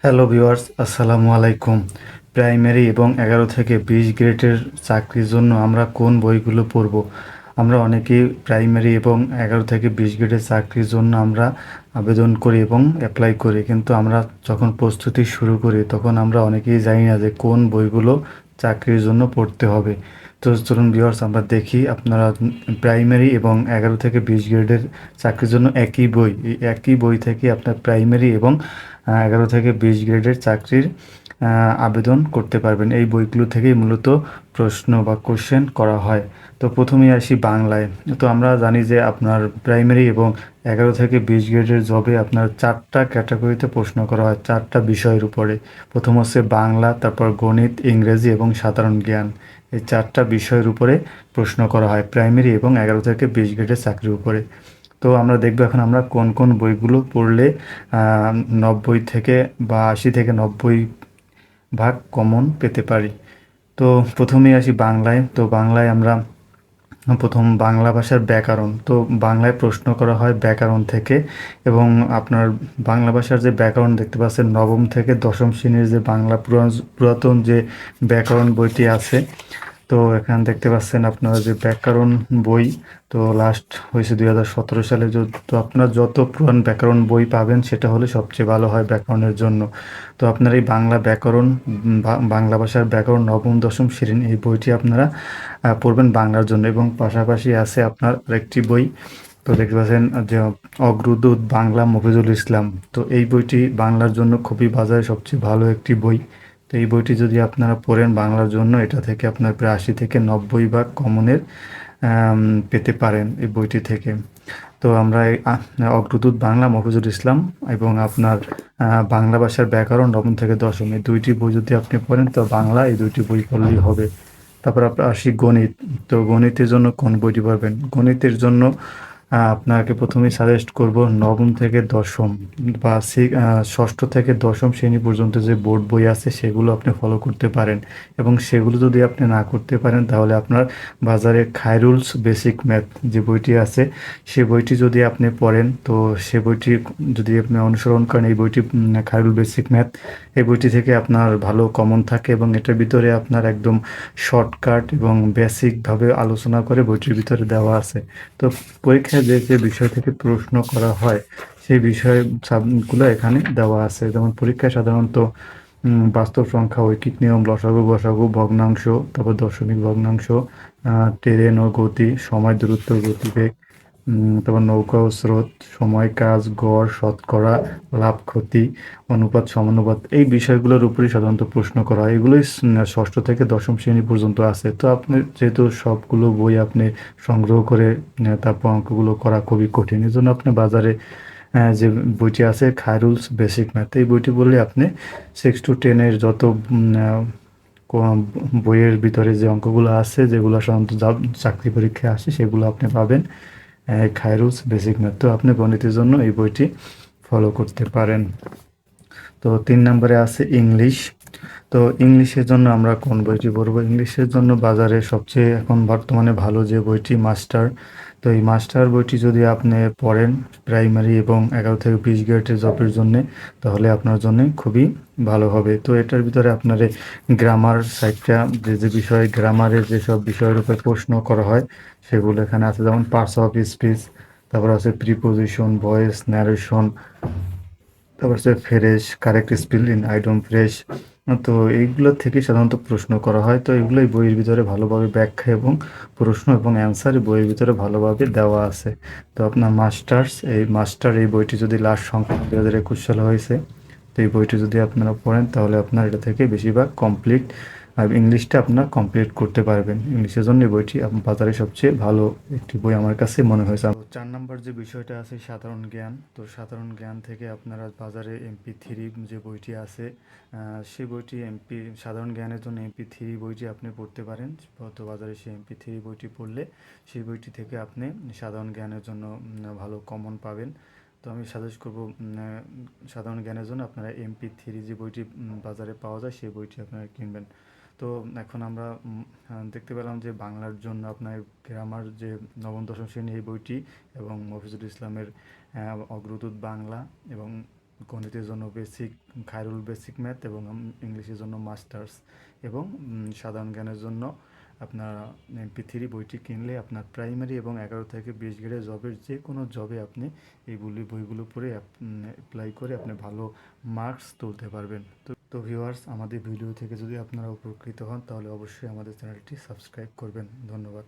Hello viewers, আসসালামু আলাইকুম। Primary এবং 11 থেকে 20 গ্রেডের চাকরির জন্য আমরা কোন বইগুলো পড়ব? আমরা অনেকেই প্রাইমারি এবং 11 থেকে 20 গ্রেডের চাকরির জন্য আমরা আবেদন করি এবং অ্যাপ্লাই করি, কিন্তু আমরা যখন প্রস্তুতি শুরু করি তখন আমরা অনেকেই জানি না যে কোন বইগুলো চাকরির জন্য পড়তে হবে। তো চলুন ভিউয়ার্স, আমরা দেখি আপনারা প্রাইমারি এবং 11 থেকে 20 গ্রেডের চাকরির জন্য একই বই, এই একই বই থেকে আপনার প্রাইমারি এবং 11 থেকে 20 গ্রেডের চাকরির আবেদন করতে পারবেন। এই বইগুলো থেকেই মূলত প্রশ্ন বা কোশ্চেন করা হয়। তো প্রথমেই আসি বাংলায়। তো আমরা জানি যে আপনার প্রাইমারি এবং 11 থেকে 20 গ্রেডের জবে আপনার 4টা ক্যাটাগরিতে প্রশ্ন করা হয়, 4টা বিষয়ের উপরে। প্রথম হচ্ছে বাংলা, তারপর গণিত, ইংরেজি এবং সাধারণ জ্ঞান। এই 4টা বিষয়ের উপরে প্রশ্ন করা হয় প্রাইমারি এবং 11 থেকে 20 গ্রেডের চাকরির উপরে। তো আমরা দেখবো এখন আমরা কোন কোন বইগুলো পড়লে 90 থেকে বা 80 থেকে 90 ভাগ কমন পেতে পারি। তো প্রথমেই আসি বাংলায়। তো বাংলায় আমরা প্রথম বাংলা ভাষার ব্যাকরণ। তো বাংলায় প্রশ্ন করা হয় ব্যাকরণ থেকে, এবং আপনার বাংলা ভাষার যে ব্যাকরণ দেখতে পাচ্ছেন, নবম থেকে দশম শ্রেণীর যে বাংলা পুরাতন যে ব্যাকরণ বইটি আছে, তো এখানে দেখতে পাচ্ছেন আপনারা যে ব্যাকরণ বই, তো লাস্ট হয়েছে 2017 সালে। তো আপনারা যত পুরান ব্যাকরণ বই পাবেন সেটা হলে সবচেয়ে ভালো হয় ব্যাকরণের জন্য। তো আপনার এই বাংলা ব্যাকরণ, বাংলা ভাষার ব্যাকরণ নবম দশম শ্রেণী, এই বইটি আপনারা পড়বেন বাংলার জন্য। এবং পাশাপাশি আছে আপনার আরেকটি বই, তো দেখতে পাচ্ছেন যে অগ্রদূত বাংলা মফিজুল ইসলাম। তো এই বইটি বাংলার জন্য খুবই বাজারে সবচেয়ে ভালো একটি বই। তো এই বইটি যদি আপনারা পড়েন বাংলার জন্য, এটা থেকে আপনার প্রায় 80 থেকে 90 ভাগ কমনের পেতে পারেন এই বইটি থেকে। তো আমরা এই অগ্রদূত বাংলা মফিজুল ইসলাম এবং আপনার বাংলা ভাষার ব্যাকরণ নবম থেকে দশম, এই দুইটি বই যদি আপনি পড়েন তো বাংলা এই দুইটি বই পড়লেই হবে। তারপর আপনার আসি গণিত। তো গণিতের জন্য কোন বইটি পড়বেন? গণিতের জন্য আপনাকে প্রথমেই সাজেস্ট করব নবম থেকে দশম বা ষষ্ঠ থেকে দশম শ্রেণী পর্যন্ত যে বোর্ড বই আছে সেগুলো আপনি ফলো করতে পারেন। এবং সেগুলো যদি আপনি না করতে পারেন তাহলে আপনার বাজারে খায়রুলস বেসিক ম্যাথ যে বইটি আছে, সে বইটি যদি আপনি পড়েন, তো সে বইটি যদি আপনি অনুসরণ করেন, এই বইটি খায়রুল বেসিক ম্যাথ, এই বইটি থেকে আপনার ভালো কমন থাকে এবং এটার ভিতরে আপনার একদম শর্টকাট এবং বেসিকভাবে আলোচনা করে বইটির ভিতরে দেওয়া আছে। তো পরীক্ষায় যে যে বিষয় থেকে প্রশ্ন করা হয় সেই বিষয় সাবগুলো এখানে দেওয়া আছে। যেমন পরীক্ষায় সাধারণত বাস্তব সংখ্যা, ঐকিক নিয়ম, লসাগু গসাগু, ভগ্নাংশ, তারপর দশমিক ভগ্নাংশ, টেরেন ও গতি, সময়, দূরত্ব, গতিবেগ, তারপর নৌকা ও স্রোত, সময়, কাজ, গড়, শতকরা, লাভ, ক্ষতি, অনুপাত, সমানুপাত, এই বিষয়গুলোর উপরই সাধারণত প্রশ্ন করা হয়। এগুলোই ষষ্ঠ থেকে দশম শ্রেণী পর্যন্ত আছে। তো আপনি যেহেতু সবগুলো বই আপনি সংগ্রহ করে তারপর অঙ্কগুলো করা খুবই কঠিন, এই জন্য আপনি বাজারে যে বইটি আছে খায়রুলস বেসিক ম্যাথ, এই বইটি বললে আপনি 6 to 10 যত বইয়ের ভিতরে যে অঙ্কগুলো আছে যেগুলো সাধারণত চাকরি পরীক্ষায় আসে সেগুলো আপনি পাবেন খায়রুলস বেসিক ম্যাথ। তো আপনি গণিতের জন্য এই বইটি ফলো করতে পারেন। তো 3 নম্বরে আছে ইংলিশ। তো ইংলিশের জন্য আমরা কোন বইটি পড়ব? ইংলিশের জন্য বাজারে সবচেয়ে এখন বর্তমানে ভালো যে বইটি মাস্টার। তো এই মাস্টার বইটি যদি আপনি পড়েন প্রাইমারি এবং 11 থেকে 20 গ্রেডের জবের জন্য, তাহলে আপনার জন্য খুবই ভালো হবে। তো এটার ভিতরে আপনার গ্রামার সাইডটা, যে যে বিষয় গ্রামারের যেসব বিষয়ের উপর প্রশ্ন করা হয় সেগুলো এখানে আছে, যেমন পার্টস অফ স্পিচ, তারপর আছে প্রিপোজিশন, ভয়েস, ন্যারেশন, তারপর হচ্ছে fresh, correct spelling, idiom fresh. তো এইগুলোর থেকে সাধারণত প্রশ্ন করা হয়। তো এগুলোই বইয়ের ভিতরে ভালোভাবে ব্যাখ্যা এবং প্রশ্ন এবং অ্যান্সার বইয়ের ভিতরে ভালোভাবে দেওয়া আছে। তো আপনার মাস্টার এই বইটি যদি লাস্ট সংখ্যা 2021 সালে হয়েছে, তো এই বইটি যদি আপনারা পড়েন তাহলে আপনার এটা থেকে বেশিরভাগ কমপ্লিট, আর ইংলিশটা আপনার কমপ্লিট করতে পারবেন। ইংলিশের জন্য এই বইটি বাজারে সবচেয়ে ভালো একটি বই আমার কাছে মনে হয়েছে। 4 নম্বর যে বিষয়টা আছে সাধারণ জ্ঞান। তো সাধারণ জ্ঞান থেকে আপনারা বাজারে MP3 যে বইটি আছে, সেই বইটি সাধারণ জ্ঞানের জন্য MP3 বইটি আপনি পড়তে পারেন। তো বাজারে সেই MP3 বইটি পড়লে সেই বইটি থেকে আপনি সাধারণ জ্ঞানের জন্য ভালো কমন পাবেন। তো আমি সাজেস্ট করব সাধারণ জ্ঞানের জন্য আপনারা MP3 যে বইটি বাজারে পাওয়া যায় সেই বইটি আপনারা কিনবেন। তো এখন আমরা দেখতে পেলাম যে বাংলার জন্য আপনার গ্রামার যে নবম দশম শ্রেণী এই বইটি, এবং মফিজুল ইসলামের অগ্রদূত বাংলা এবং গণিতের জন্য বেসিক, খায়রুল বেসিক ম্যাথ এবং ইংলিশের জন্য মাস্টার্স এবং সাধারণ জ্ঞানের জন্য আপনার MP3 বইটি কিনলে আপনার প্রাইমারি এবং 11 থেকে 20 গ্রেডের জবের যে কোনো জবে আপনি এইগুলি বইগুলো পড়ে অ্যাপ্লাই করে আপনি ভালো মার্কস তুলতে পারবেন। তো ভিউয়ার্স, আমাদের ভিডিও থেকে যদি আপনারা উপকৃত হন তাহলে অবশ্যই আমাদের চ্যানেলটি সাবস্ক্রাইব করবেন। ধন্যবাদ।